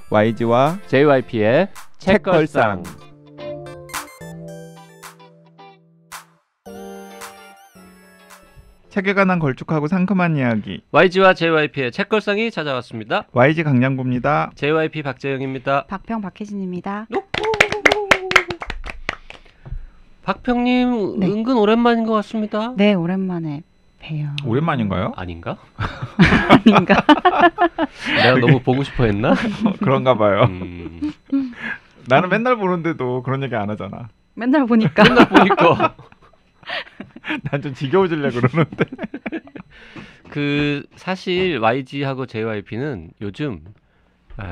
YG와 JYP의 책걸상. 책에 관한 걸쭉하고 상큼한 이야기. YG와 JYP의 책걸상이 찾아왔습니다. YG 강량구입니다. JYP 박재영입니다. 박평 박혜진입니다. 박평님 네. 은근 오랜만인 것 같습니다. 네, 오랜만에 봬요. 오랜만인가요? 아닌가? 아닌가? 내가 너무 보고 싶어 했나? 그런가 봐요. 나는 맨날 보는데도 그런 얘기 안 하잖아. 맨날 보니까. 맨날 보니까. 난 좀 지겨워지려고 그러는데. 그 사실 YG하고 JYP는 요즘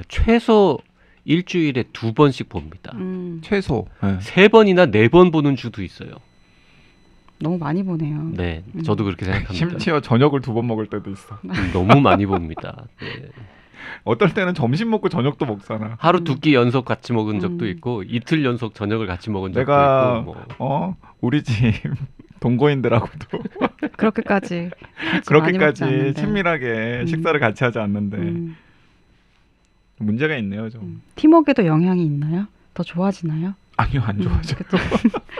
최소 일주일에 2번씩 봅니다. 최소. 네. 3번이나 4번 보는 주도 있어요. 너무 많이 보네요. 네, 저도 그렇게 생각합니다. 심지어 저녁을 2번 먹을 때도 있어. 너무 많이 봅니다. 네. 어떨 때는 점심 먹고 저녁도 먹잖아. 하루 2끼 연속 같이 먹은 적도 있고 이틀 연속 저녁을 같이 먹은 적도 내가 있고 뭐. 우리 집 동거인들하고도 그렇게까지 친밀하게 식사를 같이 하지 않는데 문제가 있네요. 좀. 팀워크에도 영향이 있나요? 더 좋아지나요? 아니요, 안 좋아져.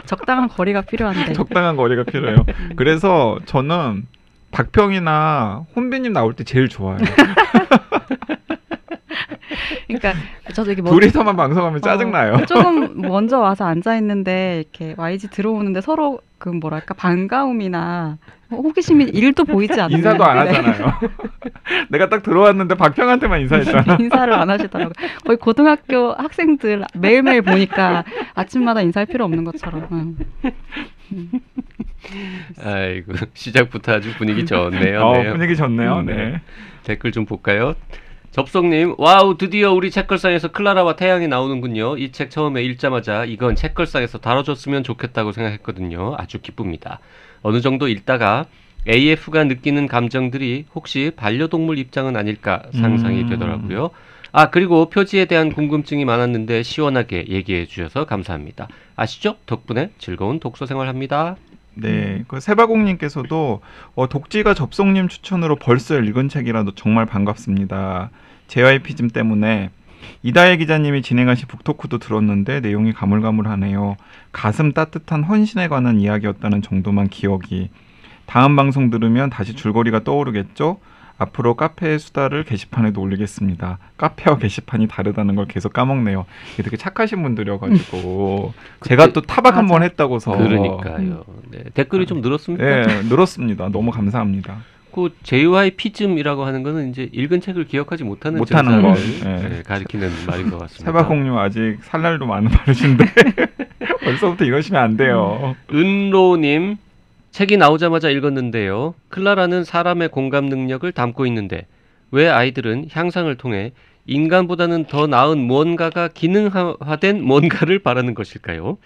적당한 거리가 필요한데. 적당한 거리가 필요해요. 그래서 저는 박평이나 혼비님 나올 때 제일 좋아요. 그러니까 저도 이게 둘이서만 방송하면 짜증나요. 조금 먼저 와서 앉아 있는데 이렇게 YG 들어오는데 서로 그 뭐랄까 반가움이나 호기심이 1도 보이지 않아요. 인사도 안 하잖아요. 내가 딱 들어왔는데 박평한테만 인사했잖아. 인사를 안 하시더라고요. 거의 고등학교 학생들 매일매일 보니까 아침마다 인사할 필요 없는 것처럼. 아이고 시작부터 아주 분위기 좋네요. 네. 분위기 좋네요. 네. 댓글 좀 볼까요? 접속님, 와우 드디어 우리 책걸상에서 클라라와 태양이 나오는군요. 이 책 처음에 읽자마자 이건 책걸상에서 다뤄줬으면 좋겠다고 생각했거든요. 아주 기쁩니다. 어느 정도 읽다가 AF가 느끼는 감정들이 혹시 반려동물 입장은 아닐까 상상이 되더라고요. 그리고 표지에 대한 궁금증이 많았는데 시원하게 얘기해 주셔서 감사합니다. 아시죠? 덕분에 즐거운 독서 생활합니다. 네, 그 세바공님께서도 독지가 접속님 추천으로 벌써 읽은 책이라도 정말 반갑습니다. JYP즘 때문에 이다혜 기자님이 진행하신 북토크도 들었는데 내용이 가물가물하네요. 가슴 따뜻한 헌신에 관한 이야기였다는 정도만 기억이. 다음 방송 들으면 다시 줄거리가 떠오르겠죠? 앞으로 카페의 수다를 게시판에도 올리겠습니다. 카페와 게시판이 다르다는 걸 계속 까먹네요. 이게 되게 착하신 분들이어가지고 제가 또 타박 한번 했다고서. 그러니까요. 네, 댓글이 좀 늘었습니까? 네, 늘었습니다. 너무 감사합니다. 그 JYP즘이라고 하는 거는 이제 읽은 책을 기억하지 못하는 거 네, 가리키는 말인 것 같습니다. 세바공님 아직 살 날도 많은 바르신데 벌써부터 이러시면 안 돼요. 은로님, 책이 나오자마자 읽었는데요. 클라라는 사람의 공감 능력을 담고 있는데 왜 아이들은 향상을 통해 인간보다는 더 나은 무언가가 기능화된 뭔가를 바라는 것일까요?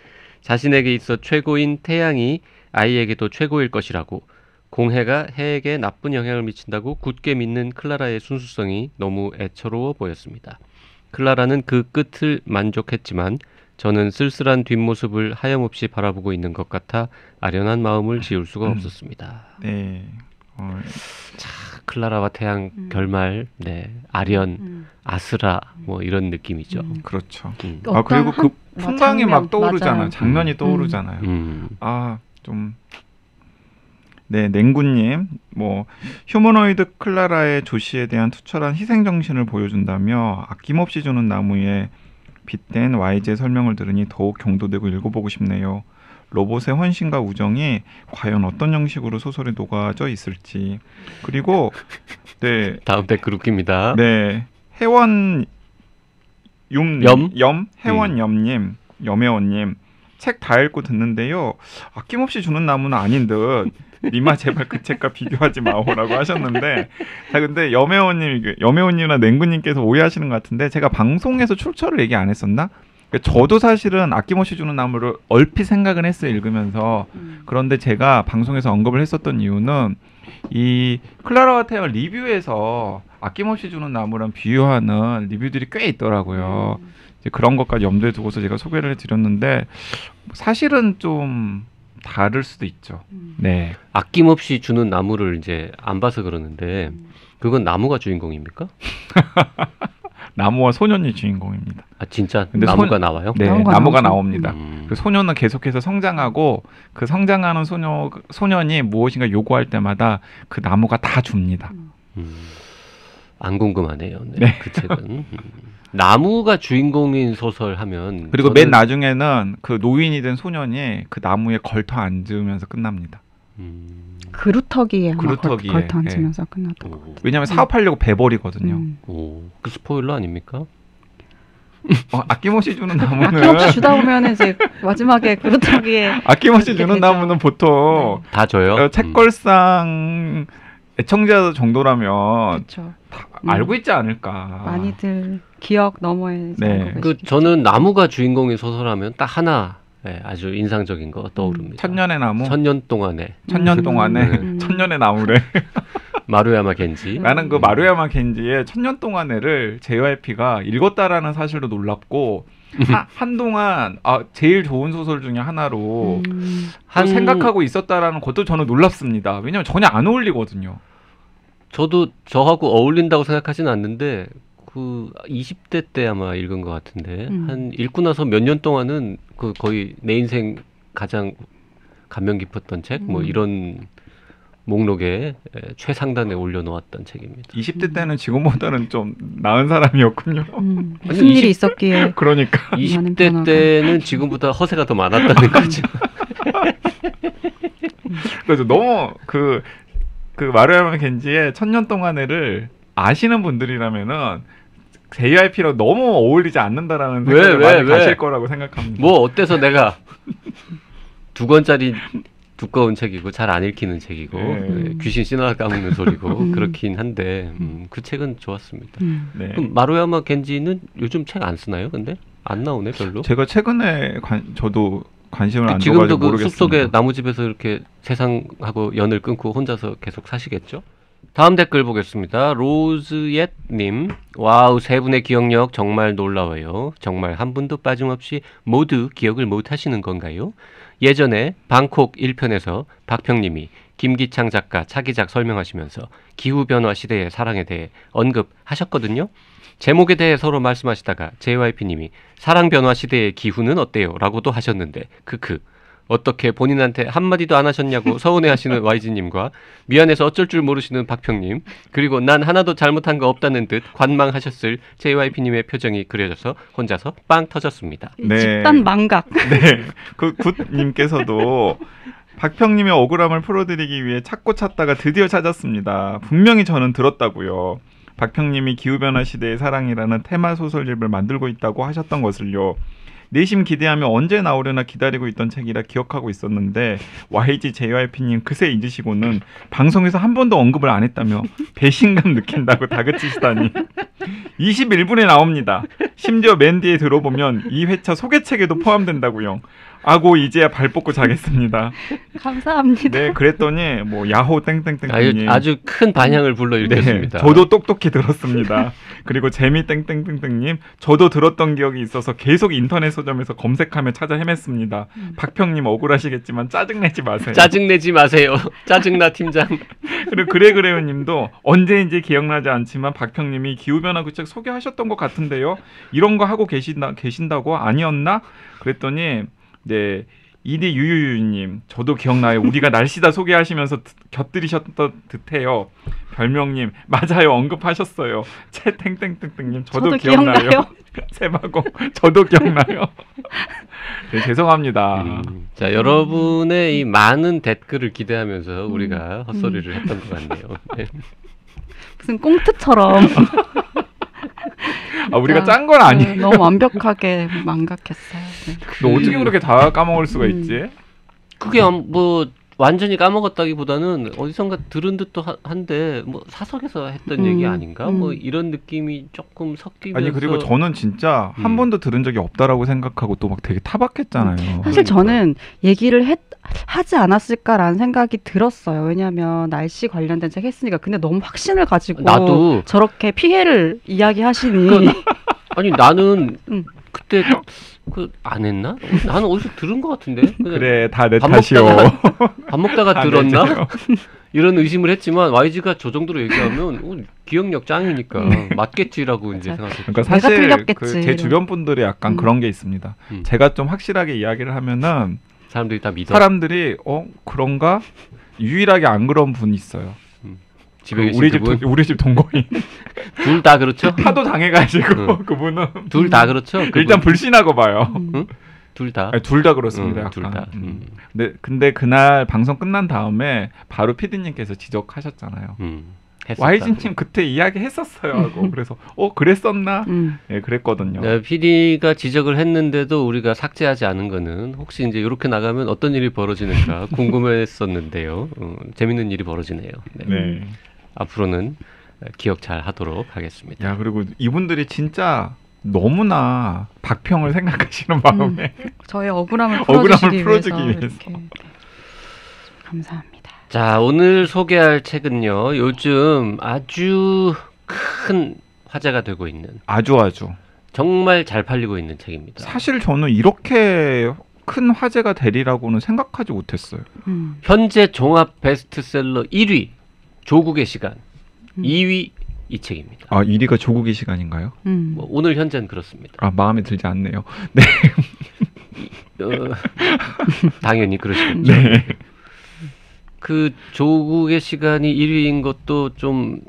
자신에게 있어 최고인 태양이 아이에게도 최고일 것이라고, 공해가 해에게 나쁜 영향을 미친다고 굳게 믿는 클라라의 순수성이 너무 애처로워 보였습니다. 클라라는 그 끝을 만족했지만 저는 쓸쓸한 뒷모습을 하염없이 바라보고 있는 것 같아 아련한 마음을 지울 수가 없었습니다. 네. 자, 클라라와 태양 결말, 네, 아련, 아스라 뭐 이런 느낌이죠. 그렇죠. 그리고 그 풍광이 막 떠오르잖아요. 맞아요. 장면이 떠오르잖아요. 좀 네, 냉구님, 휴머노이드 클라라의 조시에 대한 투철한 희생 정신을 보여준다며 아낌없이 주는 나무에 빗댄 YG의 설명을 들으니 더욱 경도되고 읽어보고 싶네요. 로봇의 헌신과 우정이 과연 어떤 형식으로 소설에 녹아져 있을지. 그리고 네, 다음 댓글 웃깁니다. 네, 해원염님, 염혜원님, 책 다 읽고 듣는데요. 아낌없이 주는 나무는 아닌 듯. 니마 제발 그 책과 비교하지 마오라고 하셨는데, 자 근데 염혜원님이나 냉구님께서 오해하시는 것 같은데 제가 방송에서 출처를 얘기 안 했었나? 저도 사실은 아낌없이 주는 나무를 얼핏 생각은 했어요, 읽으면서. 그런데 제가 방송에서 언급을 했었던 이유는 이 클라라와 태양 리뷰에서 아낌없이 주는 나무랑 비유하는 리뷰들이 꽤 있더라고요. 이제 그런 것까지 염두에 두고서 제가 소개를 해드렸는데 사실은 좀 다를 수도 있죠. 네. 아낌없이 주는 나무를 이제 안 봐서 그러는데 그건 나무가 주인공입니까? 나무와 소년이 주인공입니다. 아 진짜 근데 나무가 나와요? 네, 나무가 나무가 나오죠. 나옵니다. 그 소년은 계속해서 성장하고 그 성장하는 소년이 무엇인가 요구할 때마다 그 나무가 다 줍니다. 안 궁금하네요. 네, 네. 그 책은. 나무가 주인공인 소설 하면 그리고 저는 맨 나중에는 그 노인이 된 소년이 그 나무에 걸터 앉으면서 끝납니다. 그루터기에 아마 그루터기에, 걸터 앉으면서 끝났던 거. 오, 왜냐하면 사업하려고 베버리거든요. 오, 그 스포일러 아닙니까? 아낌없이 주는 아낌없이 나무는 주다 보면 이제 마지막에 그루터기에 아낌없이 이렇게 주는 되죠. 나무는 보통 다 줘요? 책걸상 애청자 정도라면 그렇죠. 다 알고 있지 않을까. 많이들 기억 너머에 이제 네. 알고 그 계시겠죠. 저는 나무가 주인공인 소설하면 딱 하나 아주 인상적인 거 떠오릅니다. 천년의 나무. 천년 동안에 천년 동안에 천년의 나무래. 마루야마 겐지. 나는 그 마루야마 겐지의 천년 동안에를 JYP가 읽었다라는 사실도 놀랍고 한동안 제일 좋은 소설 중에 하나로 또 생각하고 있었다라는 것도 저는 놀랍습니다. 왜냐면 전혀 안 어울리거든요. 저도 저하고 어울린다고 생각하지는 않는데 그 20대 때 아마 읽은 것 같은데 한 읽고 나서 몇 년 동안은 그 거의 내 인생 가장 감명 깊었던 책 뭐 이런 목록에 최상단에 올려놓았던 책입니다. 20대 때는 지금보다는 좀 나은 사람이었군요. 무슨 일이 있었기에 그러니까. 많은 20대 변화가. 때는 지금보다 허세가 더 많았다는 거죠. 그래서 너무 그 마루야마 겐지의 천년 동안에를 아시는 분들이라면은 JYP랑 너무 어울리지 않는다라는 생각을 많이 가실 거라고 생각합니다. 뭐 어때서 내가 2권짜리 두꺼운 책이고 잘 안 읽히는 책이고 네. 귀신 씨나 까먹는 소리고 그렇긴 한데 그 책은 좋았습니다. 네. 그럼 마루야마 겐지는 요즘 책 안 쓰나요? 근데 안 나오네 별로. 제가 최근에 저도 관심을 안 지금도 줘가지고 그 모르겠습니다. 숲속에 나무집에서 이렇게 세상하고 연을 끊고 혼자서 계속 사시겠죠? 다음 댓글 보겠습니다. 로즈옕님, 와우, 세 분의 기억력 정말 놀라워요. 정말 한 분도 빠짐없이 모두 기억을 못 하시는 건가요? 예전에 방콕 1편에서 박평님이 김기창 작가 차기작 설명하시면서 기후변화 시대의 사랑에 대해 언급하셨거든요. 제목에 대해 서로 말씀하시다가 JYP님이 사랑 변화 시대의 기후는 어때요? 라고도 하셨는데 크크. 어떻게 본인한테 한마디도 안 하셨냐고 서운해하시는 YG님과 미안해서 어쩔 줄 모르시는 박평님, 그리고 난 하나도 잘못한 거 없다는 듯 관망하셨을 JYP님의 표정이 그려져서 혼자서 빵 터졌습니다. 네. 집단 망각. 네, 그 굿님께서도 박평님의 억울함을 풀어드리기 위해 찾고 찾다가 드디어 찾았습니다. 분명히 저는 들었다고요. 박평님이 기후변화 시대의 사랑이라는 테마 소설집을 만들고 있다고 하셨던 것을요. 내심 기대하며 언제 나오려나 기다리고 있던 책이라 기억하고 있었는데 YG JYP님 그새 잊으시고는 방송에서 한 번도 언급을 안 했다며 배신감 느낀다고 다그치시다니. 21분에 나옵니다. 심지어 맨 뒤에 들어보면 이 회차 소개책에도 포함된다고요. 아고 이제야 발 뻗고 자겠습니다. 감사합니다. 네, 그랬더니 뭐 야호 땡땡땡님 아주 큰 반향을 불러일으켰습니다. 네, 저도 똑똑히 들었습니다. 그리고 재미 땡땡땡땡님, 저도 들었던 기억이 있어서 계속 인터넷 서점에서 검색하며 찾아 헤맸습니다. 박평님 억울하시겠지만 짜증내지 마세요. 짜증내지 마세요. 짜증나 팀장. 그리고 그래그래요님도 언제인지 기억나지 않지만 박평님이 기후변화 그 책 소개하셨던 것 같은데요. 이런 거 하고 계신다고 아니었나? 그랬더니 네. 이디 유유유님, 저도 기억나요. 우리가 날씨다 소개하시면서 곁들이셨던 듯해요. 별명님, 맞아요. 언급하셨어요. 채 땡땡땡땡님, 저도 기억나요. 세바고, 저도 기억나요. 네, 죄송합니다. 자, 여러분의 이 많은 댓글을 기대하면서 우리가 헛소리를 했던 것 같네요. 네. 무슨 꽁트처럼. 우리가 짠 건 아니에요. 너무 완벽하게 망각했어요. 네. 너 어떻게 그렇게 다 까먹을 수가 있지? 그게 뭐 완전히 까먹었다기보다는 어디선가 들은 듯도 한데 뭐 사석에서 했던 얘기 아닌가? 뭐 이런 느낌이 조금 섞이면서. 아니 그리고 저는 진짜 한 번도 들은 적이 없다라고 생각하고 또 막 되게 타박했잖아요. 사실 저는 얘기를 하지 않았을까라는 생각이 들었어요. 왜냐하면 날씨 관련된 책 했으니까. 근데 너무 확신을 가지고 나도 저렇게 피해를 이야기하시니. 아니 나는 그때 그 안 했나? 나는 어디서 들은 것 같은데. 그래 다 내 탓이오. 밥 먹다가 들었나? 이런 의심을 했지만 YG가 저 정도로 얘기하면 기억력 짱이니까 맞겠지라고 이제 생각했죠. 그러니까 내가 사실 틀렸겠지, 제 이런. 주변 분들이 약간 그런 게 있습니다. 제가 좀 확실하게 이야기를 하면은 사람들이 다 믿어. 사람들이 그런가? 유일하게 안 그런 분이 있어요. 집에 계신 우리 집 그분? 우리 집 동거인 둘 다 그렇죠? 하도 당해가지고 응. 그분은 둘 다 그렇죠? 일단 불신하고 봐요. 응? 둘 다? 둘 다 그렇습니다. 둘 약간. 다. 근데 그날 방송 끝난 다음에 바로 PD님께서 지적하셨잖아요. 했었다. YG님 그때 이야기했었어요 하고 그래서 그랬었나? 네, 그랬거든요. 네, PD가 지적을 했는데도 우리가 삭제하지 않은 거는 혹시 이제 이렇게 나가면 어떤 일이 벌어지는가 궁금했었는데요. 재밌는 일이 벌어지네요. 네. 네. 앞으로는 기억 잘 하도록 하겠습니다. 야 그리고 이분들이 진짜 너무나 박평을 생각하시는 마음에 저의 억울함을 억울함을 풀어주기 풀어주기 위해서. 위해서. 이렇게. 감사합니다. 자, 오늘 소개할 책은요. 요즘 아주 큰 화제가 되고 있는 아주 정말 잘 팔리고 있는 책입니다. 사실 저는 이렇게 큰 화제가 되리라고는 생각하지 못했어요. 현재 종합 베스트셀러 1위 조국의 시간, 2위 이 책입니다. 아 1위가 조국의 시간인가요? 뭐 오늘 현재는 그렇습니다. 아 마음에 들지 않네요. 당연히 그러시겠죠. 네. 그 조국의 시간이 1위인 것도 좀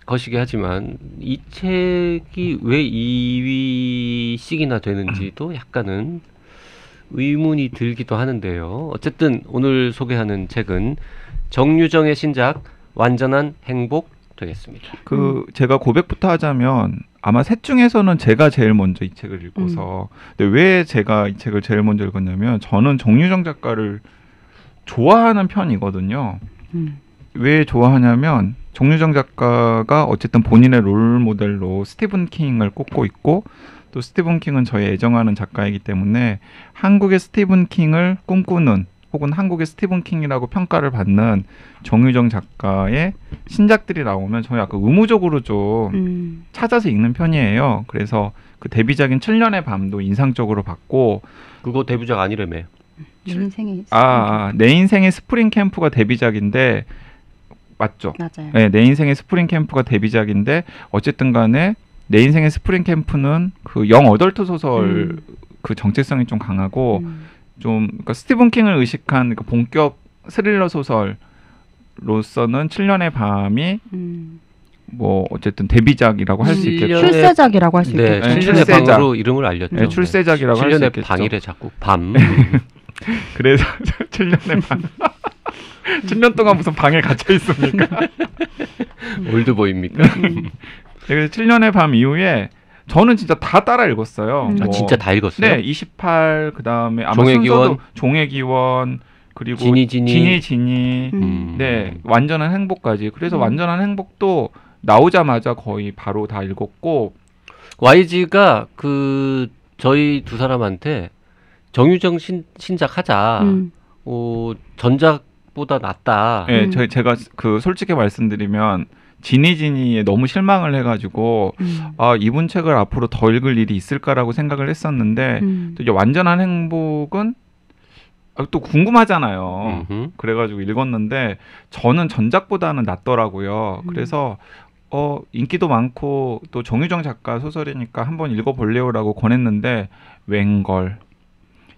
거시기 하지만 이 책이 왜 2위씩이나 되는지도 약간은 의문이 들기도 하는데요. 어쨌든 오늘 소개하는 책은 정유정의 신작 완전한 행복 되겠습니다. 제가 고백부터 하자면 아마 셋 중에서는 제가 제일 먼저 이 책을 읽고서 근데 왜 제가 이 책을 제일 먼저 읽었냐면 저는 정유정 작가를 좋아하는 편이거든요. 왜 좋아하냐면 정유정 작가가 어쨌든 본인의 롤 모델로 스티븐 킹을 꼽고 있고 또 스티븐 킹은 저희 애정하는 작가이기 때문에 한국의 스티븐 킹을 꿈꾸는 혹은 한국의 스티븐 킹이라고 평가를 받는 정유정 작가의 신작들이 나오면 저는 약간 의무적으로 좀 찾아서 읽는 편이에요. 그래서 그 데뷔작인 7년의 밤도 인상적으로 봤고 그거 데뷔작 아니라며. 내 인생에 내 인생의 스프링 캠프가 데뷔작인데 맞죠? 맞아요. 네, 내 인생의 스프링 캠프가 데뷔작인데 어쨌든 간에 내 인생의 스프링 캠프는 그 영 어덜트 소설 그 정체성이 좀 강하고 좀 그러니까 스티븐 킹을 의식한 그 본격 스릴러 소설로서는 7년의 밤이 뭐 어쨌든 데뷔작이라고 할 수 있겠죠. 출세작이라고 할 수 네, 있겠죠. 7년의 출세작. 방으로 이름을 알렸죠. 네, 출세작이라고 할 수 7년의 있겠죠. 방이래 자꾸 밤. 그래서 7년의 밤 7년 동안 무슨 방에 갇혀 있습니까? 올드보이입니까? 그래서 7년의 밤 이후에 저는 진짜 다 따라 읽었어요. 아, 진짜 다 읽었어요? 네, 28 그다음에 아마 종의 순서도 기원. 종의 기원 그리고 지니. 네, 완전한 행복까지. 그래서 완전한 행복도 나오자마자 거의 바로 다 읽었고 YG가 저희 두 사람한테 정유정 신작 하자. 전작보다 낫다. 네, 제가 솔직히 말씀드리면 지니에 너무 실망을 해가지고 이분 책을 앞으로 더 읽을 일이 있을까라고 생각을 했었는데 또 이제 완전한 행복은 또 궁금하잖아요. 그래가지고 읽었는데 저는 전작보다는 낫더라고요. 그래서 인기도 많고 또 정유정 작가 소설이니까 한번 읽어볼래요라고 권했는데 웬걸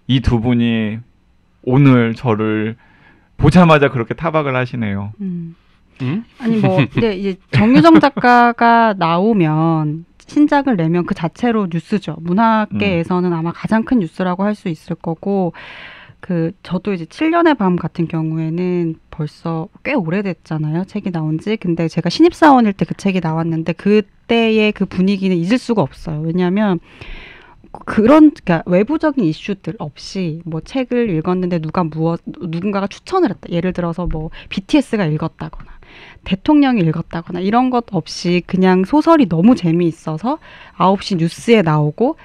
이 두 분이 오늘 저를 보자마자 그렇게 타박을 하시네요. 아니 근데 이제 정유정 작가가 나오면 신작을 내면 그 자체로 뉴스죠. 문학계에서는 아마 가장 큰 뉴스라고 할 수 있을 거고 저도 이제 7년의 밤 같은 경우에는 벌써 꽤 오래됐잖아요. 책이 나온 지. 근데 제가 신입사원일 때 그 책이 나왔는데 그때의 그 분위기는 잊을 수가 없어요. 왜냐하면 그러니까 외부적인 이슈들 없이 뭐 책을 읽었는데 누군가가 추천을 했다. 예를 들어서 뭐 BTS가 읽었다거나 대통령이 읽었다거나 이런 것 없이 그냥 소설이 너무 재미있어서 9시 뉴스에 나오고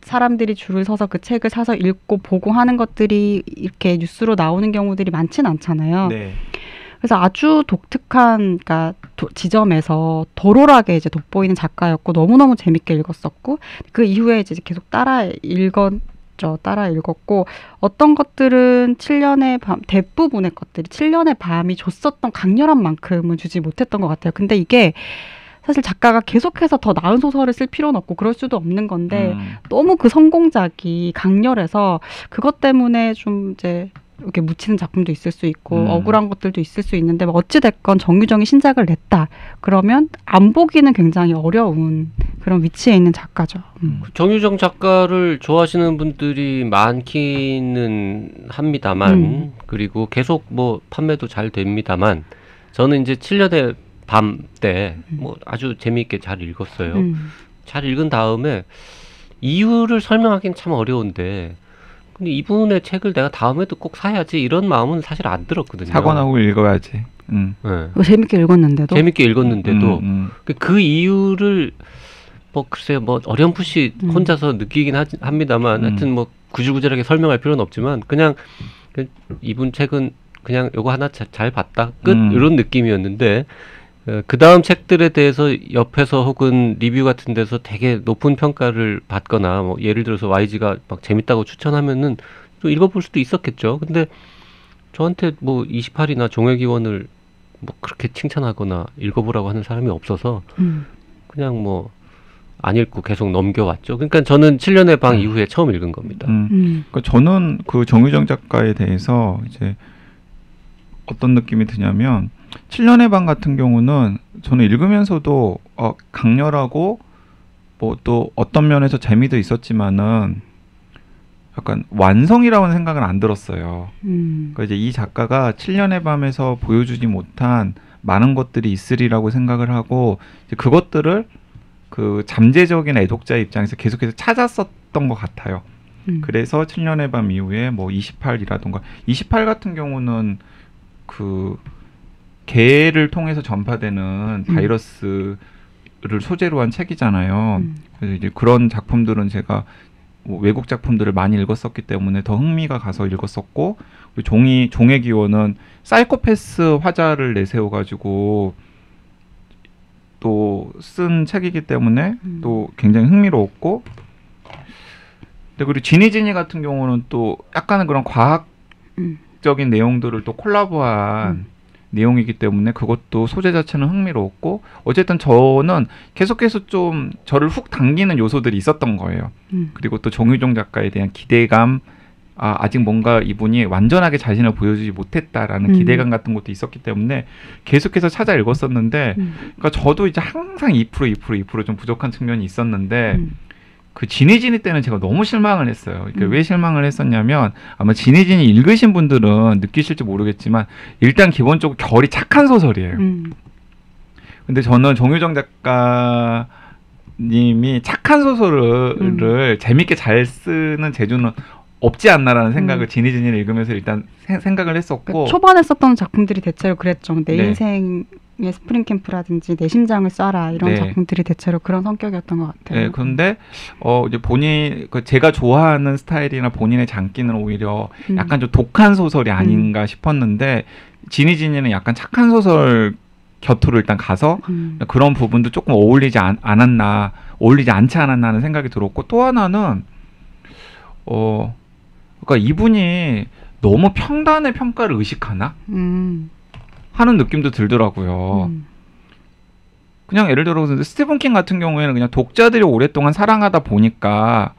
사람들이 줄을 서서 그 책을 사서 읽고 보고 하는 것들이 이렇게 뉴스로 나오는 경우들이 많진 않잖아요. 네. 그래서 아주 독특한 지점에서 도롤하게 이제 돋보이는 작가였고 너무너무 재밌게 읽었었고 그 이후에 이제 계속 따라 읽었죠. 따라 읽었고 어떤 것들은 7년의 밤 대부분의 것들이 7년의 밤이 줬었던 강렬한 만큼은 주지 못했던 것 같아요. 근데 이게 사실 작가가 계속해서 더 나은 소설을 쓸 필요는 없고 그럴 수도 없는 건데 너무 그 성공작이 강렬해서 그것 때문에 좀 이제 이렇게 묻히는 작품도 있을 수 있고 억울한 것들도 있을 수 있는데 어찌 됐건 정유정이 신작을 냈다. 그러면 안 보기는 굉장히 어려운 그런 위치에 있는 작가죠. 정유정 작가를 좋아하시는 분들이 많기는 합니다만 그리고 계속 뭐 판매도 잘 됩니다만 저는 이제 7년의 밤 때 뭐 아주 재미있게 잘 읽었어요. 잘 읽은 다음에 이유를 설명하기는 참 어려운데 근데 이분의 책을 내가 다음에도 꼭 사야지 이런 마음은 사실 안 들었거든요. 사고 나고 읽어야지. 네. 재밌게 읽었는데도. 재밌게 읽었는데도 그 이유를 뭐 글쎄요 뭐 어렴풋이 혼자서 느끼긴 합니다만 하여튼 뭐 구질구질하게 설명할 필요는 없지만 그냥 이분 책은 그냥 요거 하나 잘 봤다 끝 이런 느낌이었는데 그 다음 책들에 대해서 옆에서 혹은 리뷰 같은 데서 되게 높은 평가를 받거나 뭐 예를 들어서 YG가 막 재밌다고 추천하면은 좀 읽어볼 수도 있었겠죠. 근데 저한테 뭐 28이나 종회기원을 뭐 그렇게 칭찬하거나 읽어보라고 하는 사람이 없어서 그냥 뭐 안 읽고 계속 넘겨왔죠. 그러니까 저는 7년의 방 이후에 처음 읽은 겁니다. 그러니까 저는 그 정유정 작가에 대해서 이제 어떤 느낌이 드냐면 7년의 방 같은 경우는 저는 읽으면서도 강렬하고 뭐 또 어떤 면에서 재미도 있었지만은 약간 완성이라고는 생각은 안 들었어요. 그러니까 이제 이 작가가 7년의 밤에서 보여주지 못한 많은 것들이 있으리라고 생각을 하고 이제 그것들을 그 잠재적인 애독자 입장에서 계속해서 찾았었던 것 같아요. 그래서 7년의 밤 이후에 뭐 28이라던가 28 같은 경우는 그 개를 통해서 전파되는 바이러스를 소재로 한 책이잖아요. 그래서 이제 그런 작품들은 제가 뭐 외국 작품들을 많이 읽었었기 때문에 더 흥미가 가서 읽었었고 종의 기원은 사이코패스 화자를 내세워가지고 또 쓴 책이기 때문에 또 굉장히 흥미로웠고 근데 그리고 지니지니 같은 경우는 또 약간은 그런 과학적인 내용들을 또 콜라보한 내용이기 때문에 그것도 소재 자체는 흥미로웠고 어쨌든 저는 계속해서 좀 저를 훅 당기는 요소들이 있었던 거예요. 그리고 또 정유정 작가에 대한 기대감 아직 뭔가 이분이 완전하게 자신을 보여주지 못했다라는 기대감 같은 것도 있었기 때문에 계속해서 찾아 읽었었는데 그러니까 저도 이제 항상 2% 좀 부족한 측면이 있었는데 그 지니지니 때는 제가 너무 실망을 했어요. 그러니까 왜 실망을 했었냐면 아마 지니지니 읽으신 분들은 느끼실지 모르겠지만 일단 기본적으로 결이 착한 소설이에요. 근데 저는 정유정 작가님이 착한 소설을 재밌게 잘 쓰는 재주는 없지 않나라는 생각을 지니지니를 읽으면서 일단 생각을 했었고 그러니까 초반에 썼던 작품들이 대체로 그랬죠. 내 네. 인생의 스프링 캠프라든지 내 심장을 쏴라 이런 네. 작품들이 대체로 그런 성격이었던 것 같아요. 네, 그런데 이제 본인 제가 좋아하는 스타일이나 본인의 장기는 오히려 약간 좀 독한 소설이 아닌가 싶었는데 지니지니는 약간 착한 소설 곁으로 일단 가서 그런 부분도 조금 어울리지 않지 않았나 하는 생각이 들었고 또 하나는 그러니까 이분이 너무 평단의 평가를 의식하나 하는 느낌도 들더라고요. 그냥 예를 들어서 스티븐 킹 같은 경우에는 그냥 독자들이 오랫동안 사랑하다 보니까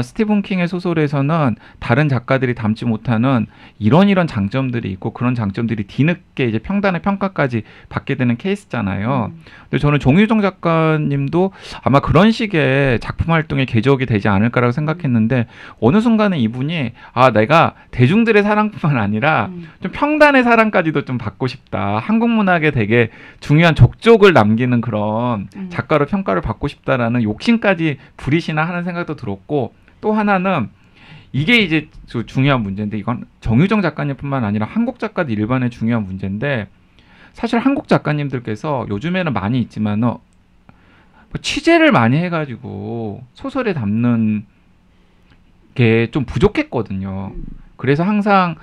스티븐 킹의 소설에서는 다른 작가들이 담지 못하는 이런 장점들이 있고 그런 장점들이 뒤늦게 이제 평단의 평가까지 받게 되는 케이스잖아요. 근데 저는 정유정 작가님도 아마 그런 식의 작품 활동의 궤적이 되지 않을까라고 생각했는데 어느 순간에 이분이 내가 대중들의 사랑뿐만 아니라 좀 평단의 사랑까지도 좀 받고 싶다. 한국 문학에 되게 중요한 족적을 남기는 그런 작가로 평가를 받고 싶다라는 욕심까지 부리시나 하는 생각도 들었고 또 하나는 이게 이제 중요한 문제인데 이건 정유정 작가님뿐만 아니라 한국 작가들 일반의 중요한 문제인데 사실 한국 작가님들께서 요즘에는 많이 있지만 취재를 많이 해가지고 소설에 담는 게 좀 부족했거든요. 그래서 항상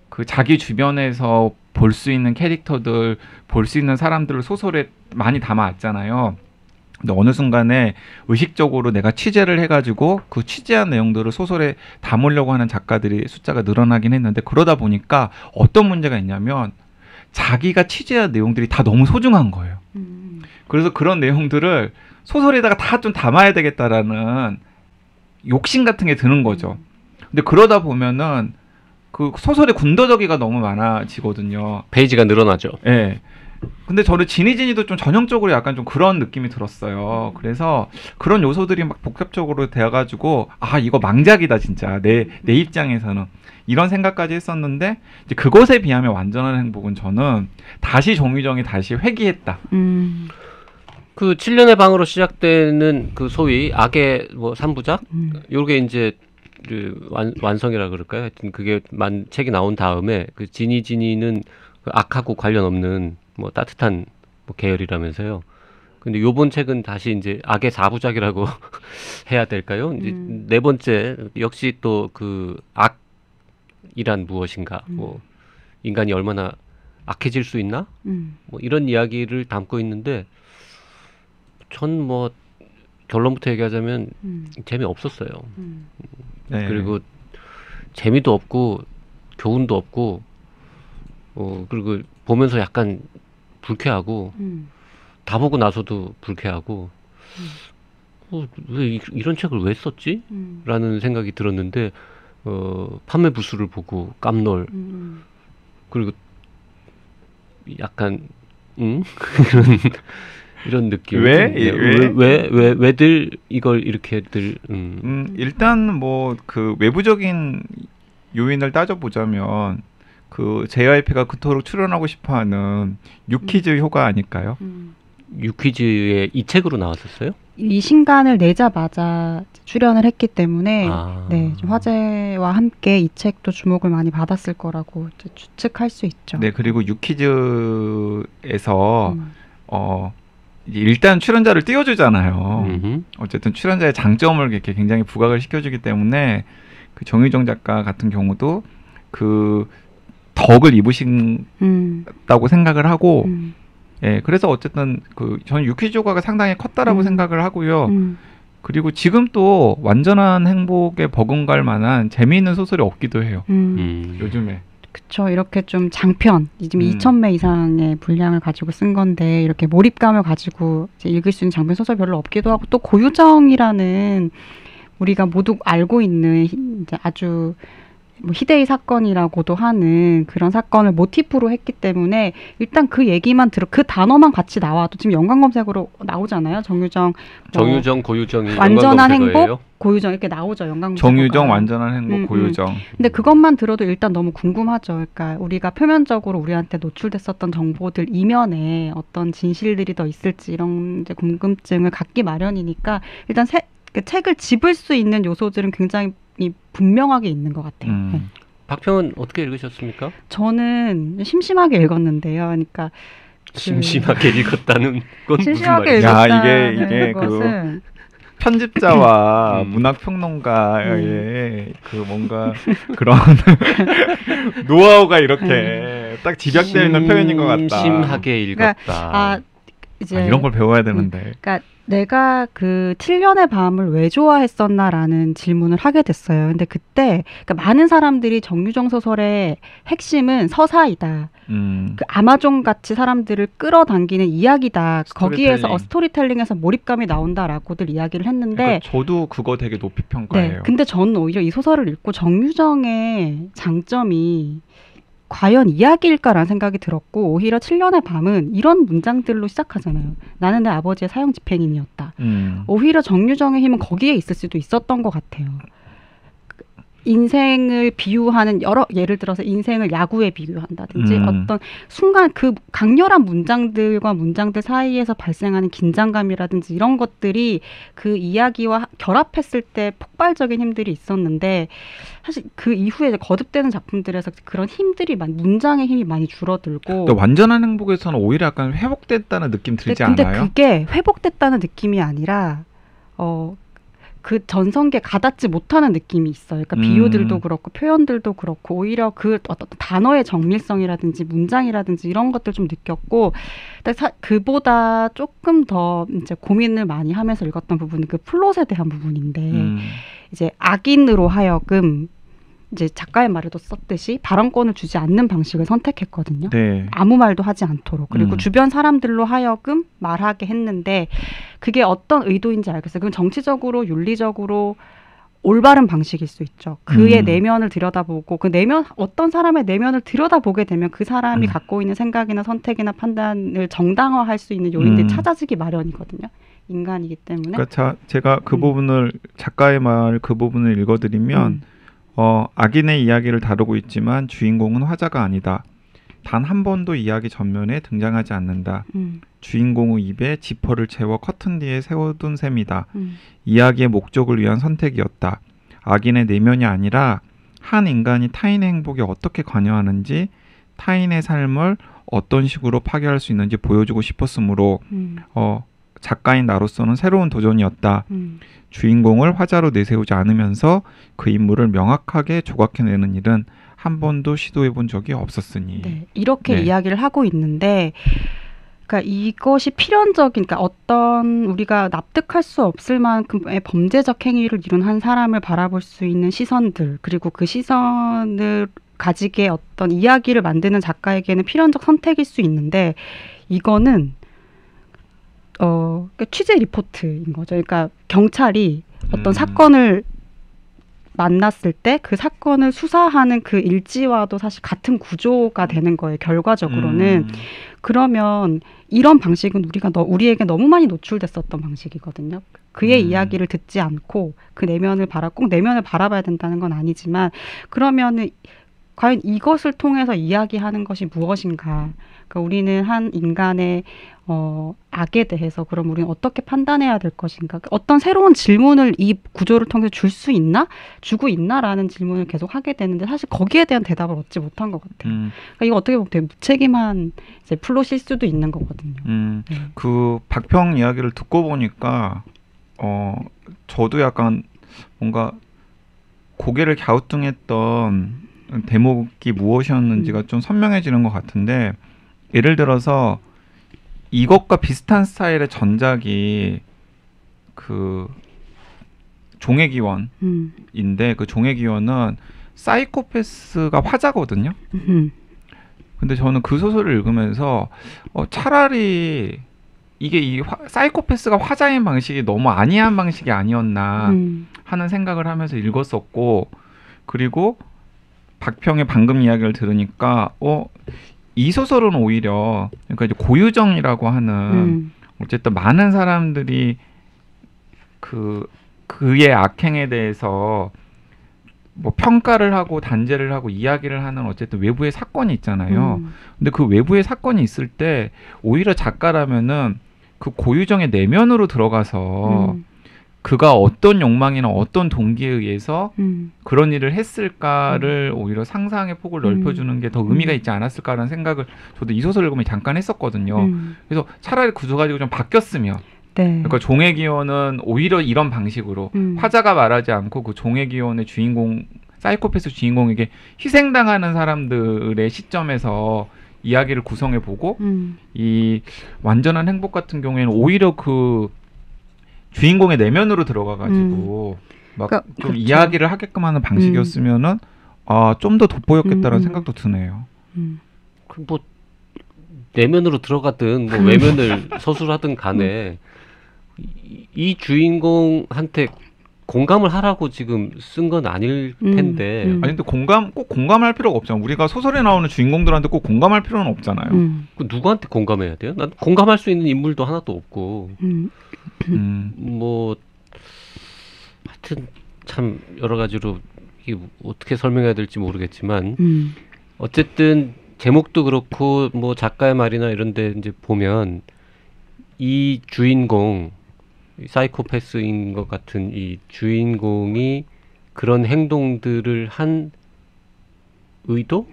그 자기 주변에서 볼 수 있는 캐릭터들, 볼 수 있는 사람들을 소설에 많이 담아왔잖아요. 근데 어느 순간에 의식적으로 내가 취재를 해가지고 그 취재한 내용들을 소설에 담으려고 하는 작가들이 숫자가 늘어나긴 했는데 그러다 보니까 어떤 문제가 있냐면 자기가 취재한 내용들이 다 너무 소중한 거예요. 그래서 그런 내용들을 소설에다가 다 좀 담아야 되겠다라는 욕심 같은 게 드는 거죠. 근데 그러다 보면은 그 소설의 군더더기가 너무 많아지거든요. 페이지가 늘어나죠. 예. 네. 근데 저는 지니지니도 좀 전형적으로 약간 좀 그런 느낌이 들었어요. 그래서 그런 요소들이 막 복합적으로 되어가지고 아 이거 망작이다 진짜 내 입장에서는 이런 생각까지 했었는데 이제 그것에 비하면 완전한 행복은 저는 다시 정유정이 다시 회귀했다. 그 7년의 방으로 시작되는 그 소위 악의 뭐 3부작 요게 이제 그 완성이라 그럴까요? 하여튼 그게 책이 나온 다음에 그 지니지니는 그 악하고 관련 없는 뭐 따뜻한 뭐 계열이라면서요. 근데 요번 책은 다시 이제 악의 4부작이라고 해야 될까요? 이제 네 번째 역시 또 그 악이란 무엇인가? 뭐 인간이 얼마나 악해질 수 있나? 뭐 이런 이야기를 담고 있는데 전 뭐 결론부터 얘기하자면 재미없었어요. 네. 그리고 재미도 없고 교훈도 없고 그리고 보면서 약간 불쾌하고 다 보고 나서도 불쾌하고 왜 이런 책을 왜 썼지? 라는 생각이 들었는데 판매 부수를 보고 깜놀 그리고 약간 이런 느낌. 왜들 이걸 이렇게들 일단 뭐 그 외부적인 요인을 따져보자면 그 JYP가 그토록 출연하고 싶어하는 유퀴즈 효과 아닐까요? 유퀴즈의 이 책으로 나왔었어요? 이 신간을 내자마자 출연을 했기 때문에 네, 좀 화제와 함께 이 책도 주목을 많이 받았을 거라고 추측할 수 있죠. 네, 그리고 유퀴즈에서 일단 출연자를 띄워주잖아요. 어쨌든 출연자의 장점을 이렇게 굉장히 부각을 시켜주기 때문에 그 정유정 작가 같은 경우도 그 덕을 입으신다고 생각을 하고, 예, 그래서 어쨌든 그 저는 유퀴즈 효과가 상당히 컸다라고 생각을 하고요. 그리고 지금 또 완전한 행복에 버금갈 만한 재미있는 소설이 없기도 해요. 요즘에. 그쵸. 이렇게 좀 장편, 지금 2,000매 이상의 분량을 가지고 쓴 건데 이렇게 몰입감을 가지고 이제 읽을 수 있는 장편 소설 별로 없기도 하고 또 고유정이라는 우리가 모두 알고 있는 이제 아주 뭐 희대의 사건이라고도 하는 그런 사건을 모티프로 했기 때문에 일단 그 얘기만 그 단어만 같이 나와도 지금 연관 검색으로 나오잖아요. 정유정, 고유정이 완전한 행복, 고유정 이렇게 나오죠. 연관 검색. 정유정, 완전한 행복, 고유정. 근데 그것만 들어도 일단 너무 궁금하죠. 그러니까 우리가 표면적으로 우리한테 노출됐었던 정보들 이면에 어떤 진실들이 더 있을지 이런 이제 궁금증을 갖기 마련이니까 일단 그 책을 집을 수 있는 요소들은 굉장히 분명하게 있는 것 같아요. 네. 박평은 어떻게 읽으셨습니까? 저는 심심하게 읽었는데요. 그러니까 심심하게 읽었다는 건 심심하게 무슨 말이야? 이게 그 편집자와 문학평론가의 그 뭔가 그런 노하우가 이렇게 딱 집약되어 있는 표현인 것 같다. 심심하게 읽었다. 그러니까, 이제 이런 걸 배워야 되는데. 그러니까 내가 그 7년의 밤을 왜 좋아했었나라는 질문을 하게 됐어요. 근데 그때 그러니까 많은 사람들이 정유정 소설의 핵심은 서사이다. 그 아마존 같이 사람들을 끌어당기는 이야기다. 거기에서 스토리텔링에서 몰입감이 나온다라고들 이야기를 했는데 그러니까 저도 그거 되게 높이 평가해요. 네, 근데 저는 오히려 이 소설을 읽고 정유정의 장점이 과연 이야기일까라는 생각이 들었고 오히려 7년의 밤은 이런 문장들로 시작하잖아요. 나는 내 아버지의 사형 집행인이었다. 오히려 정유정의 힘은 거기에 있을 수도 있었던 것 같아요. 인생을 비유하는 예를 들어서 인생을 야구에 비유한다든지 어떤 순간 그 강렬한 문장들과 문장들 사이에서 발생하는 긴장감이라든지 이런 것들이 그 이야기와 결합했을 때 폭발적인 힘들이 있었는데 사실 그 이후에 거듭되는 작품들에서 그런 힘들이 문장의 힘이 많이 줄어들고 완전한 행복에서는 오히려 약간 회복됐다는 느낌 들지 근데 않아요? 그게 회복됐다는 느낌이 아니라 그 전성기에 가닿지 못하는 느낌이 있어요. 그러니까 비유들도 그렇고 표현들도 그렇고 오히려 그 어떤 단어의 정밀성이라든지 문장이라든지 이런 것들 좀 느꼈고 그보다 조금 더 이제 고민을 많이 하면서 읽었던 부분이 그 플롯에 대한 부분인데 이제 악인으로 하여금 이제 작가의 말에도 썼듯이 발언권을 주지 않는 방식을 선택했거든요. 네. 아무 말도 하지 않도록. 그리고 주변 사람들로 하여금 말하게 했는데 그게 어떤 의도인지 알겠어요. 그건 정치적으로 윤리적으로 올바른 방식일 수 있죠. 그의 내면을 들여다보고 그 내면 어떤 사람의 내면을 들여다보게 되면 그 사람이 갖고 있는 생각이나 선택이나 판단을 정당화할 수 있는 요인들이 찾아지기 마련이거든요. 인간이기 때문에. 그러니까 제가 그 부분을 작가의 말 그 부분을 읽어드리면 악인의 이야기를 다루고 있지만 주인공은 화자가 아니다. 단 한 번도 이야기 전면에 등장하지 않는다. 주인공의 입에 지퍼를 채워 커튼 뒤에 세워둔 셈이다. 이야기의 목적을 위한 선택이었다. 악인의 내면이 아니라 한 인간이 타인의 행복에 어떻게 관여하는지 타인의 삶을 어떤 식으로 파괴할 수 있는지 보여주고 싶었으므로 작가인 나로서는 새로운 도전이었다. 주인공을 화자로 내세우지 않으면서 그 인물을 명확하게 조각해내는 일은 한 번도 시도해본 적이 없었으니. 네, 이렇게 이야기를 하고 있는데 그러니까 이것이 필연적인 그러니까 어떤 우리가 납득할 수 없을 만큼의 범죄적 행위를 이룬 한 사람을 바라볼 수 있는 시선들 그리고 그 시선을 가지게 어떤 이야기를 만드는 작가에게는 필연적 선택일 수 있는데 이거는 그러니까 취재 리포트인 거죠. 그러니까 경찰이 어떤 사건을 만났을 때 그 사건을 수사하는 그 일지와도 사실 같은 구조가 되는 거예요. 결과적으로는. 그러면 이런 방식은 우리에게 너무 많이 노출됐었던 방식이거든요. 그의 이야기를 듣지 않고 그 내면을 꼭 내면을 바라봐야 된다는 건 아니지만 그러면은 과연 이것을 통해서 이야기하는 것이 무엇인가? 그러니까 우리는 한 인간의 악에 대해서 그럼 우리는 어떻게 판단해야 될 것인가? 어떤 새로운 질문을 이 구조를 통해서 줄 수 있나? 주고 있나라는 질문을 계속 하게 되는데 사실 거기에 대한 대답을 얻지 못한 것 같아요. 그러니까 이거 어떻게 보면 되게 무책임한 이제 플롯일 수도 있는 거거든요. 그 박평 이야기를 듣고 보니까 저도 약간 뭔가 고개를 갸우뚱했던 대목이 무엇이었는지가 좀 선명해지는 것 같은데 예를 들어서 이것과 비슷한 스타일의 전작이 그 종의 기원인데 그 종의 기원은 사이코패스가 화자거든요. 근데 저는 그 소설을 읽으면서 차라리 이게 사이코패스가 화자인 방식이 너무 안이한 방식이 아니었나 하는 생각을 하면서 읽었었고 그리고 박평의 방금 이야기를 들으니까 이 소설은 오히려 그러니까 이제 고유정이라고 하는 어쨌든 많은 사람들이 그의 악행에 대해서 뭐 평가를 하고 단죄를 하고 이야기를 하는 어쨌든 외부의 사건이 있잖아요. 근데 그 외부의 사건이 있을 때 오히려 작가라면은 그 고유정의 내면으로 들어가서 그가 어떤 욕망이나 어떤 동기에 의해서 그런 일을 했을까를 오히려 상상의 폭을 넓혀주는 게 더 의미가 있지 않았을까라는 생각을 저도 이 소설을 읽으면 잠깐 했었거든요. 그래서 차라리 구조 가지고 좀 바뀌었으면 그러니까 종의 기원은 오히려 이런 방식으로 화자가 말하지 않고 그 종의 기원의 주인공 사이코패스 주인공에게 희생당하는 사람들의 시점에서 이야기를 구성해보고 이 완전한 행복 같은 경우에는 오히려 그 주인공의 내면으로 들어가가지고 막 좀 그렇죠. 이야기를 하게끔 하는 방식이었으면은 좀 더 돋보였겠다라는 생각도 드네요. 뭐 내면으로 들어가든 뭐 외면을 서술하든 간에 이 주인공한테 공감을 하라고 지금 쓴 건 아닐 텐데. 아니 근데 꼭 공감할 필요가 없잖아. 우리가 소설에 나오는 주인공들한테 꼭 공감할 필요는 없잖아요. 그 누구한테 공감해야 돼요? 난 공감할 수 있는 인물도 하나도 없고. 뭐 하여튼 참 여러 가지로 이게 어떻게 설명해야 될지 모르겠지만 어쨌든 제목도 그렇고 뭐 작가의 말이나 이런데 이제 보면 이 주인공 사이코패스인 것 같은 이 주인공이 그런 행동들을 한 의도,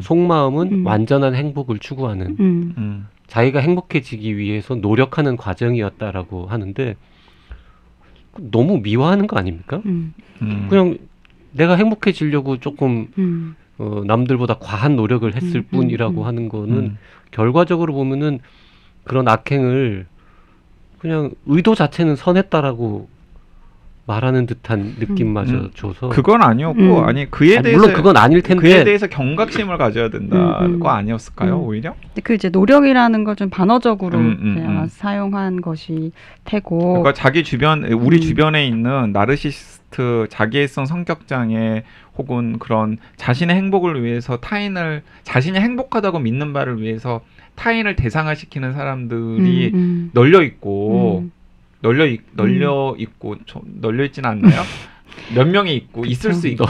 속마음은 완전한 행복을 추구하는 자기가 행복해지기 위해서 노력하는 과정이었다라고 하는데 너무 미화하는 거 아닙니까? 그냥 내가 행복해지려고 조금 남들보다 과한 노력을 했을 뿐이라고 하는 거는 결과적으로 보면은 그런 악행을 그냥 의도 자체는 선했다라고 말하는 듯한 느낌마저 줘서 그건 아니었고 아니 그에 대해서 물론 그건 아닐 텐데 그에 대해서 경각심을 가져야 된다고 아니었을까요 오히려? 그 이제 노력이라는 걸 좀 반어적으로 아마 사용한 것이 테고. 그러니까 자기 주변 우리 주변에 있는 나르시시스트 자기애성 성격 장애 혹은 그런 자신의 행복을 위해서 타인을 자신이 행복하다고 믿는 바를 위해서 타인을 대상화시키는 사람들이 널려 있고. 널려 있지는 않나요? 몇 명이 있고 있을 수 있고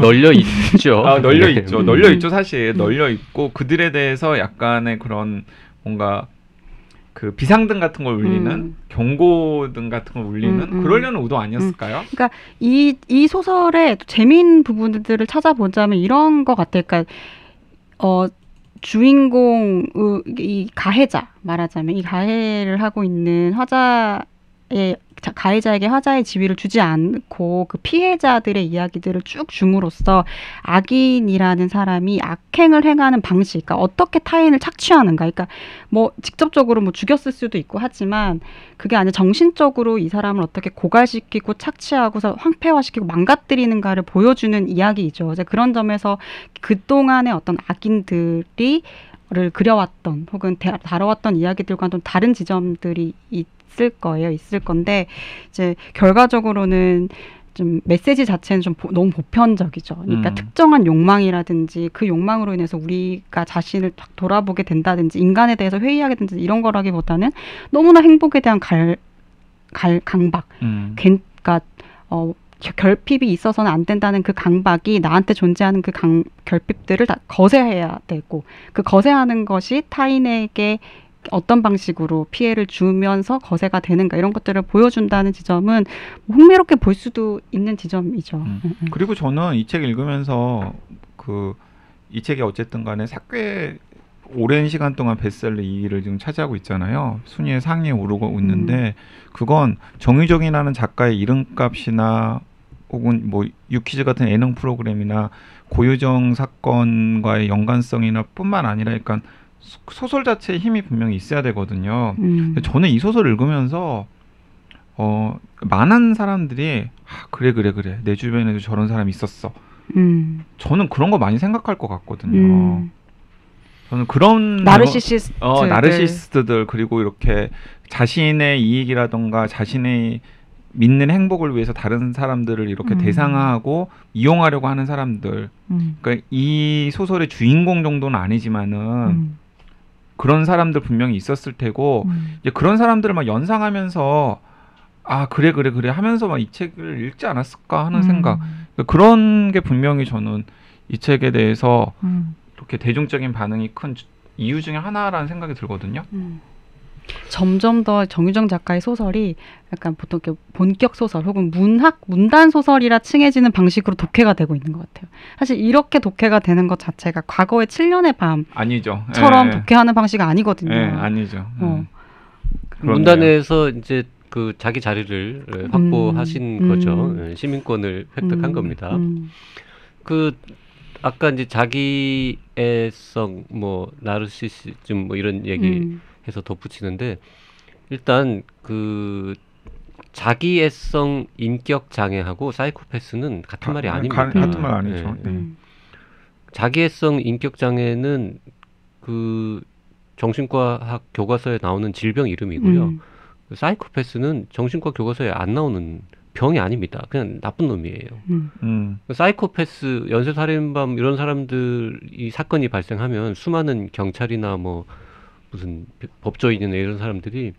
널려 있죠. 널려 있죠. 널려 있죠. 사실 널려 있고 그들에 대해서 약간의 그런 뭔가 그 비상등 같은 걸 울리는 경고등 같은 걸 울리는 그러려는 의도 아니었을까요? 그러니까 이 소설의 재미있는 부분들을 찾아보자면 이런 것 같아요. 그러니까 주인공 이 가해자 말하자면 이 가해를 하고 있는 가해자에게 화자의 지위를 주지 않고 그 피해자들의 이야기들을 쭉 줌으로써 악인이라는 사람이 악행을 행하는 방식, 그러니까 어떻게 타인을 착취하는가, 그러니까 뭐 직접적으로 뭐 죽였을 수도 있고 하지만 그게 아니라 정신적으로 이 사람을 어떻게 고갈시키고 착취하고서 황폐화시키고 망가뜨리는가를 보여주는 이야기이죠. 이제 그런 점에서 그동안의 어떤 악인들이 를 그려왔던 혹은 다뤄왔던 이야기들과는 좀 다른 지점들이 있을 건데 이제 결과적으로는 좀 메시지 자체는 좀 너무 보편적이죠. 그러니까 특정한 욕망이라든지 그 욕망으로 인해서 우리가 자신을 딱 돌아보게 된다든지 인간에 대해서 회의하게 된다든지 이런 거라기보다는 너무나 행복에 대한 강박, 그러니까 결핍이 있어서는 안 된다는 그 강박이 나한테 존재하는 그 결핍들을 다 거세해야 되고 그 거세하는 것이 타인에게 어떤 방식으로 피해를 주면서 거세가 되는가 이런 것들을 보여준다는 지점은 흥미롭게 볼 수도 있는 지점이죠. 그리고 저는 이 책 읽으면서 이 책이 어쨌든 간에 꽤 오랜 시간 동안 베스트셀러 2위를 지금 차지하고 있잖아요. 순위에 상위에 오르고 있는데 그건 정유정이라는 작가의 이름값이나 혹은 뭐 유퀴즈 같은 예능 프로그램이나 고유정 사건과의 연관성이나 뿐만 아니라 약간 소설 자체의 힘이 분명히 있어야 되거든요. 저는 이 소설을 읽으면서 많은 사람들이 그래 내 주변에도 저런 사람이 있었어. 저는 그런 거 많이 생각할 것 같거든요. 저는 그런 나르시시스트들 그리고 이렇게 자신의 이익이라던가 자신의 믿는 행복을 위해서 다른 사람들을 이렇게 대상화하고 이용하려고 하는 사람들. 그러니까 이 소설의 주인공 정도는 아니지만은 그런 사람들 분명히 있었을 테고 이제 그런 사람들을 막 연상하면서 그래 하면서 막 이 책을 읽지 않았을까 하는 생각. 그러니까 그런 게 분명히 저는 이 책에 대해서 이렇게 대중적인 반응이 큰 이유 중에 하나라는 생각이 들거든요. 점점 더 정유정 작가의 소설이 약간 보통 이렇게 본격 소설 혹은 문단 소설이라 칭해지는 방식으로 독해가 되고 있는 것 같아요. 사실 이렇게 독해가 되는 것 자체가 과거의 7년의 밤처럼 독해하는 방식이 아니거든요. 아니죠. 문단에서 이제 그 자기 자리를 확보하신 거죠. 시민권을 획득한 겁니다. 그 아까 이제 자기애성, 뭐 나르시시즘 뭐 이런 얘기 해서 덧붙이는데 일단 그 자기애성 인격 장애하고 사이코패스는 같은 말이 아닙니다. 같은 말 아니죠. 자기애성 인격 장애는 그 정신과학 교과서에 나오는 질병 이름이고요. 사이코패스는 정신과 교과서에 안 나오는 병이 아닙니다. 그냥 나쁜 놈이에요. 사이코패스, 연쇄살인범 이런 사람들이 사건이 발생하면 수많은 경찰이나 뭐 무슨 법조인이나 이런 사람들이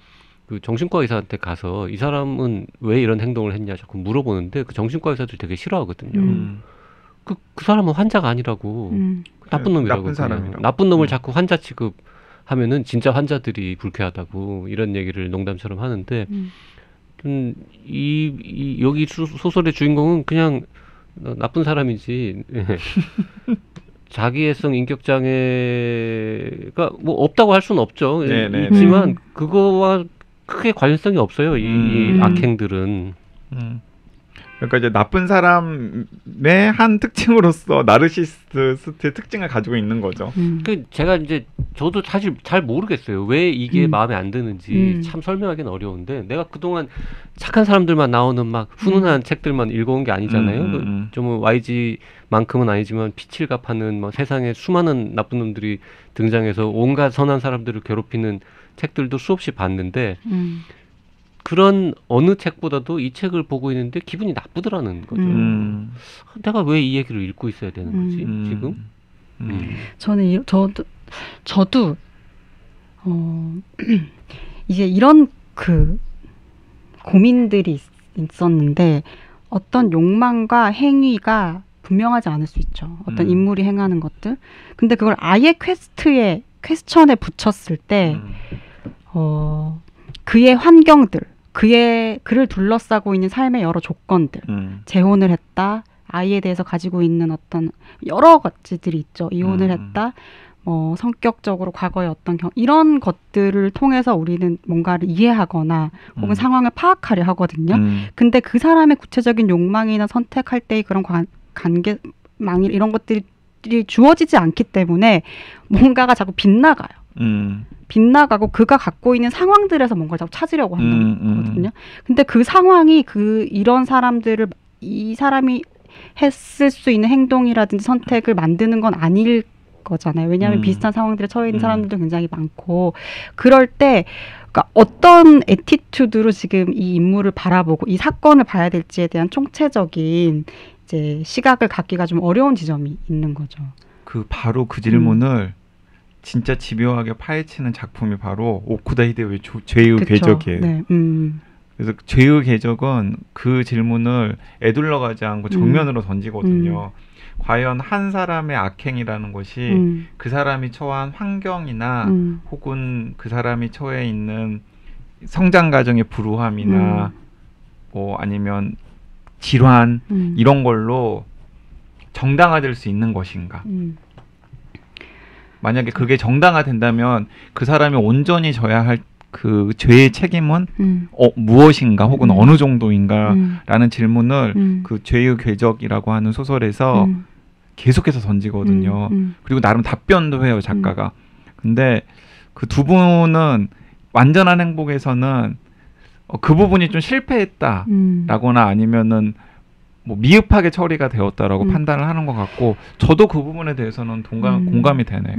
그 정신과 의사한테 가서 이 사람은 왜 이런 행동을 했냐 자꾸 물어보는데 그 정신과 의사들 되게 싫어하거든요. 그 사람은 환자가 아니라고 나쁜 놈이라고 나쁜 놈을 자꾸 환자 취급하면은 진짜 환자들이 불쾌하다고 이런 얘기를 농담처럼 하는데 여기 소설의 주인공은 그냥 나쁜 사람이지. 자기애성 인격장애가 뭐 없다고 할 수는 없죠. 있지만 그거와 크게 관련성이 없어요. 이 악행들은. 그러니까 이제 나쁜 사람의 한 특징으로서 나르시시스트의 특징을 가지고 있는 거죠. 그 제가 이제 저도 사실 잘 모르겠어요. 왜 이게 마음에 안 드는지 참 설명하기는 어려운데 내가 그동안 착한 사람들만 나오는 막 훈훈한 책들만 읽어온 게 아니잖아요. 좀 YG만큼은 아니지만 피칠갑하는 뭐 세상에 수많은 나쁜 놈들이 등장해서 온갖 선한 사람들을 괴롭히는 책들도 수없이 봤는데 그런 어느 책보다도 이 책을 보고 있는데 기분이 나쁘더라는 거죠. 내가 왜 이 얘기를 읽고 있어야 되는 거지 지금? 저는 저도 이제 이런 그 고민들이 있었는데 어떤 욕망과 행위가 분명하지 않을 수 있죠. 어떤 인물이 행하는 것들. 근데 그걸 아예 퀘스천에 붙였을 때 그의 환경들, 그를 둘러싸고 있는 삶의 여러 조건들, 재혼을 했다, 아이에 대해서 가지고 있는 어떤 여러 가지들이 있죠. 이혼을 했다, 성격적으로 과거의 어떤 이런 것들을 통해서 우리는 뭔가를 이해하거나 혹은 상황을 파악하려 하거든요. 근데 그 사람의 구체적인 욕망이나 선택할 때의 그런 관계망 이런 것들이 주어지지 않기 때문에 뭔가가 자꾸 빗나가요. 빗나가고 그가 갖고 있는 상황들에서 뭔가를 자꾸 찾으려고 하는 거거든요. 근데 그 상황이 이런 사람들을 이 사람이 했을 수 있는 행동이라든지 선택을 만드는 건 아닐 거잖아요. 왜냐하면 비슷한 상황들에 처해 있는 사람들도 굉장히 많고 그럴 때 그러니까 어떤 애티튜드로 지금 이 인물을 바라보고 이 사건을 봐야 될지에 대한 총체적인 이제 시각을 갖기가 좀 어려운 지점이 있는 거죠. 바로 그 질문을 진짜 집요하게 파헤치는 작품이 바로 오쿠다 히데요의 죄의 궤적이에요. 네. 그래서 죄의 궤적은 그 질문을 에둘러가지 않고 정면으로 던지거든요. 과연 한 사람의 악행이라는 것이 그 사람이 처한 환경이나 혹은 그 사람이 처해 있는 성장 과정의 불우함이나 뭐 아니면 질환 이런 걸로 정당화될 수 있는 것인가? 만약에 그게 정당화된다면 그 사람이 온전히 져야 할 그 죄의 책임은 무엇인가 혹은 어느 정도인가라는 질문을 그 죄의 궤적이라고 하는 소설에서 계속해서 던지거든요. 그리고 나름 답변도 해요, 작가가. 근데 그 두 분은 완전한 행복에서는 그 부분이 좀 실패했다라거나 아니면은 뭐 미흡하게 처리가 되었다라고 판단을 하는 것 같고 저도 그 부분에 대해서는 공감이 되네요.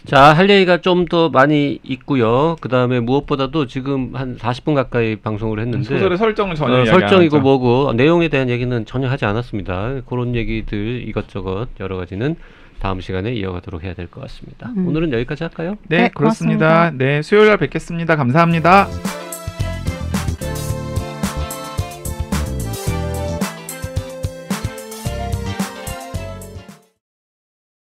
자, 할 얘기가 좀 더 많이 있고요. 그 다음에 무엇보다도 지금 한 40분 가까이 방송을 했는데 소설의 설정을 전혀 설정이고 뭐고 내용에 대한 얘기는 전혀 하지 않았습니다. 그런 얘기들 이것저것 여러 가지는 다음 시간에 이어가도록 해야 될 것 같습니다. 오늘은 여기까지 할까요? 네, 그렇습니다. 네, 수요일 날 뵙겠습니다. 감사합니다.